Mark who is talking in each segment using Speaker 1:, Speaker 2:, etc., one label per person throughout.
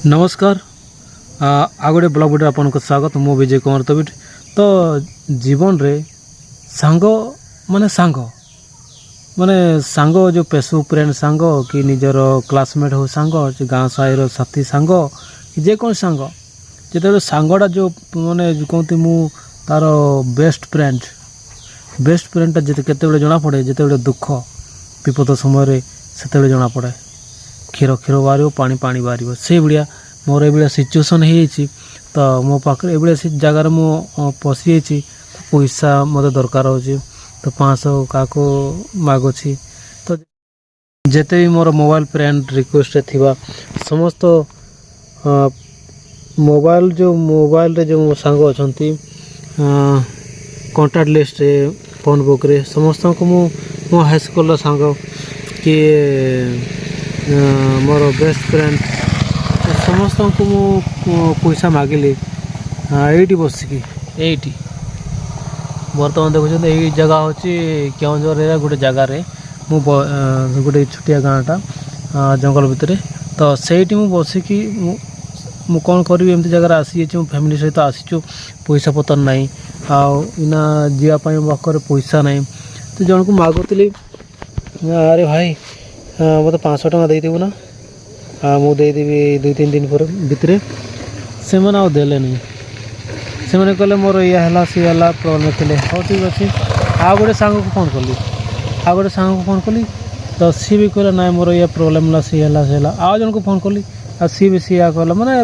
Speaker 1: नमस्कार आ गोटे blog video आपको स्वागत मो विजय कुमार तबिट तो जीवन रे सांग माने सांग जो पेशु फ्रेंड सांग कि निजर क्लासमेट हो सांग गाँ साहिर साथी सांग कि जेको सांग जो सांगटा जो माने कहती मु तार बेस्ट फ्रेंडटा जिते केते जना पड़े जिते दुख विपद समय से जना पड़े क्षीर बाहर पानी बाहर से भाया मोर ये सिचुएसन हो तो मो पाखे ये जगार मु पशि तो पैसा मत दरकार हो तो 500 क्या मागुची तो जिते भी मोर मोबाइल फ्रेंड रिक्वेस्ट थी समस्त मोबाइल रे जो सांग अच्छा कॉन्टैक्ट लिस्ट रे फोन बुक रे समस्त को मो हाई स्कूल सांग कि मोर बेस्ट फ्रेंड समस्त को मु पैसा मागिली ये बसिकी ये बर्तमान देखुं यही जगह हूँ केउझर गोटे जगार मु गोटे छोटिया गाँटा जंगल भितर तो सहीटी मु बसिकी मु कौन करी एमती जगह आसी फैमिली सहित आसीचु पैसा पतर नाई आना जावाई मो पाखे पैसा नाई तो जन को मागुली अरे भाई मत 500 टଙ୍କା ଦେଇଦେବୁ ना ମୁଁ ଦେଇଦେବି 2-3 दिन पर भितर से देलेनी से कहले मोर या है सी है प्रोब्लेम थे हाँ ठीक अच्छे आ गोटे सांग को फोन कली तो सी भी कहला ना मोर या प्रोब्लेम ला सी है आ जन को फोन कली आ सी भी सी कहला माने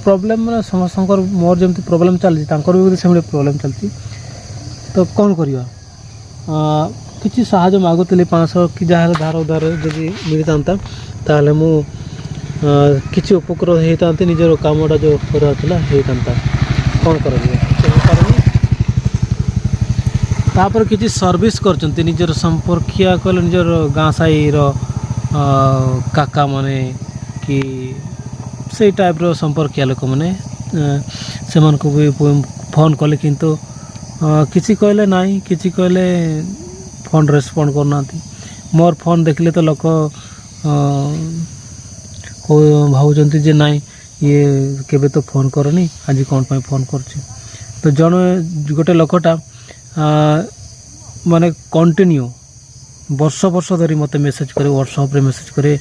Speaker 1: प्रोब्लेम माने समस्त मोर जमी प्रोब्लेम चलती भी से प्रोब्लेम चलती तो कौन करवा किसी साहाଯ୍ୟ मागुली 500 कि जहाँ धार उधार जदि मिलता ताहले मु किसी उपकृत होता निजर कामटा जो कराला होता कौन कर तापर किसी सर्विस करचंती निजर संपर्किया कहले निजर गाँ साई काका माने कि से टाइप रो संपर्किया लोक माने से मन को भी फोन कले किंतु किसी कहले नाई किसी कहले फोन रेस्पॉन्ड करना मोर फोन देखले तो लोक भावुंट जे नाई ये केबे तो फोन करनी आज कौन पाई फोन कर तो जन गोटे लोकटा माने कंटिन्यू वर्ष धरी मत मेसेज करे व्हाट्सएप रे मेसेज करे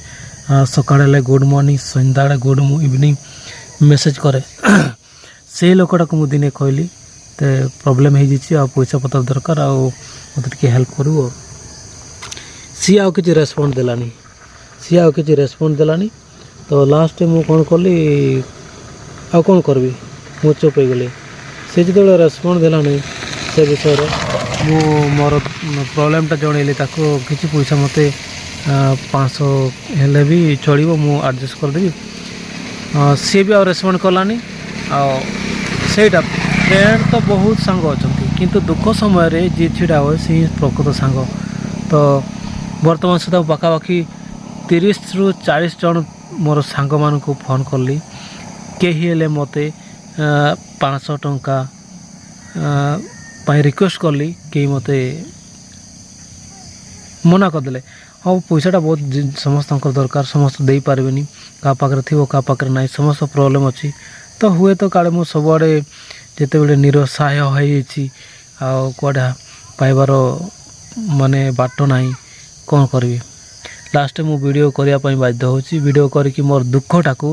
Speaker 1: सकाळे गुड मॉर्निंग संध्या गुड इवनिंग मेसेज करे से लोकटा को मुझे कहली तो प्रॉब्लम हो जाए पैसा पतर दरकार आ मत टे हेल्प करू सी आउ किसी रेस्पॉन्ड देलानी तो लास्ट मु कौन कली आ कौन करबी मु चुप हो गली से जो रेस्पॉन्ड देलानी से विषय मु मोर प्रॉब्लमटा जनइली ताको किसी पैसा मत 500 हेले भी चलो मु एडजस्ट करदेवी सी भी आ रेस्पॉन्ड कलानी आईटा फ्रेंड तो बहुत सांग अच्छा किंतु दुख समय जी छिड़ा हुए सी प्रकृत सांग तो बर्तमान सुधा पाखापाखि 30 ରୁ 40 जन मोर सांग मान को फोन कली कहीं हेले मत 500 टଙ୍କା रिक्वेस्ट कली कहीं मत मना करदे हाँ पैसाटा बहुत समस्त दरकार समस्त दे पारे क्या पाखे थी क्या पाखे ना समस्त प्रोब्लेम अच्छी तो हुए तो काले मुझ सब आड़े जिते बड़े निरुत्साह होड़ा पाइबार माने बाट ना कौन करी लास्ट मु वीडियो करने बाध्य होची वीडियो करके मोर दुखटा को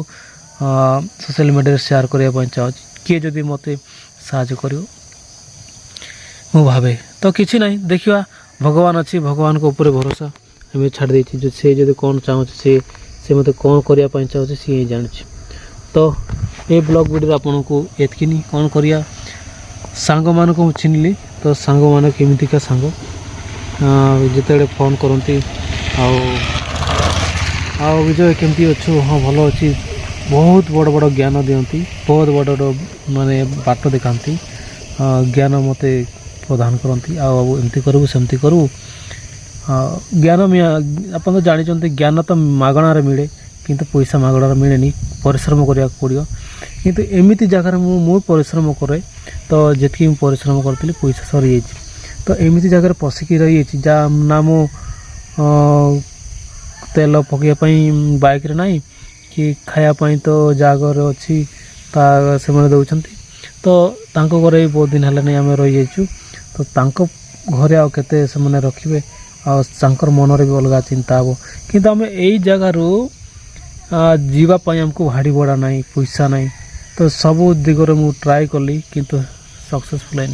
Speaker 1: सोशल मीडिया शेयर करने चाहूँ किए जदि मत साहाଯ୍य कर भावे तो किसी ना देखा भगवान अच्छी भगवान को ऊपर भरोसा हमें छाड़ देती जो से जो कौन चाहूँ से मत कौन करने चाहूँ सी ही जानी तो ये ब्लॉग वीडियो आपन को एतकिनी कौन करिया सांग मान को चिन्हली तो सांग मान केमितिका सांग जिते फोन करती विजय केमती अच्छु हाँ भल अच्छी बहुत बड़ बड़ ज्ञान दिखती बहुत बड़ माने बाट दिखाती ज्ञान मत प्रदान करती आमती करूँ सेमती करूँ ज्ञान आप तो जानते ज्ञान तो मागणार मिले किंतु पैसा मागणार मिले परिश्रम करा पड़ो किंतु एमती जगार मु परिश्रम करे तो जितकी परिश्रम करी पैसा सरी जाइए तो एमती जगार पशिकी रही जा ना मु तेल पकड़ापी बाइक रे नाई कि खायापाई तो जहाँ घर अच्छी से दौरान तो तांको घरे भी बहुत दिन है आम रही जाइचु तो तांको घरे आउ केते से रखिए आंकर मनरे भी अलग चिंता हे कि आम यही जगार जीवाई आमको भाड़ी भड़ा ना पैसा ना तो सबू दिगरे मु ट्राए कली किंतु सक्सेसफुल है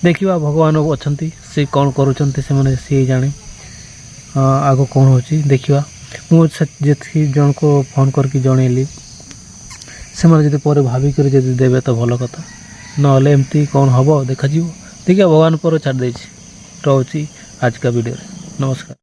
Speaker 1: देखा भगवान अच्छा सी कौन करुँचे सी जाने आग कौन हो देखा मुझे जन को फोन करके जनइली से पर भाविक देवे तो भल कथा ना एमती कौन हम देखा देखिए भगवान पर छाड़ रोची आज का वीडियो नमस्कार।